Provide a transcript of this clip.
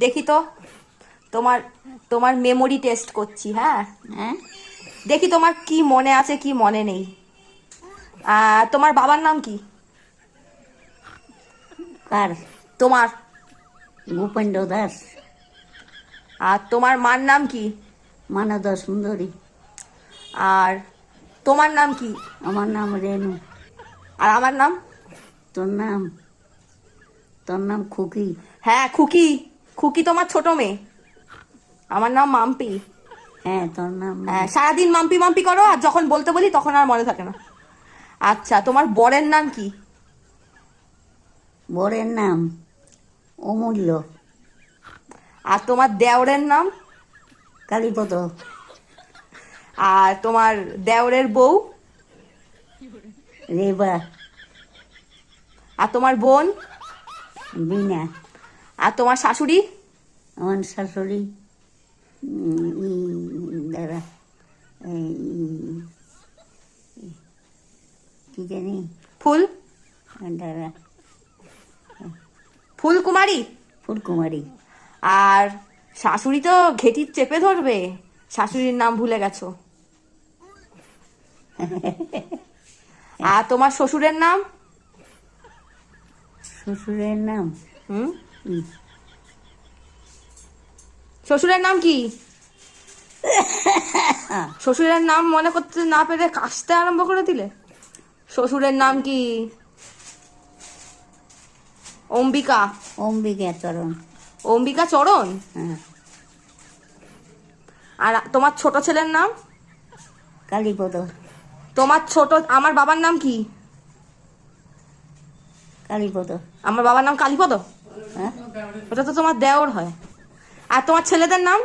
দেখি তো তোমার তোমার মেমোরি টেস্ট করছি। হ্যাঁ, হ্যাঁ, দেখি তোমার কি মনে আছে কি মনে নেই। তোমার বাবার নাম কি? কার? তোমার। ভূপেন্দ্র দাস। আর তোমার মার নাম কি? মানদা সুন্দরী। আর তোমার নাম কি? আমার নাম রেনু। আর আমার নাম? তোর নাম? তোর নাম খুকি। হ্যাঁ, খুকি। খুকি তোমার ছোট মেয়ে। আমার নাম মাম্পি। হ্যাঁ, তোর নাম? হ্যাঁ, সারাদিন মাম্পি মাম্পি করো, আর যখন বলতে বলি তখন আর মনে থাকে না। আচ্ছা, তোমার বরের নাম কি? বরের নাম অমূল্য। আর তোমার দেওরের নাম? কালীপদ। আর তোমার দেওরের বউ? রেবা। আর তোমার বোন? বিনা। আর তোমার শাশুড়ি? আমার শাশুড়ি দাঁড়া, কি জানি, ফুল? দাঁড়া, ফুলকুমারী? ফুলকুমারী। আর শাশুড়ি তো ঘেটির চেপে ধরবে, শাশুড়ির নাম ভুলে গেছো। আর তোমার শ্বশুরের নাম? শ্বশুরের নাম হুম, শ্বশুরের নাম কি? শ্বশুরের নাম মনে করতে না পেরে কাশতে আরম্ভ করে দিলে। শ্বশুরের নাম কি? অম্বিকা। অম্বিকা চরণ। অম্বিকা চরণ। হ্যাঁ। আর তোমার ছোট ছেলের নাম? কালীপদ। তোমার ছোট, আমার বাবার নাম কি? কালীপদ। আমার বাবার নাম কালীপদ? হ্যাঁ, ওটা তো তোমার দেওর হয়। আর তোমার ছেলেদের নাম?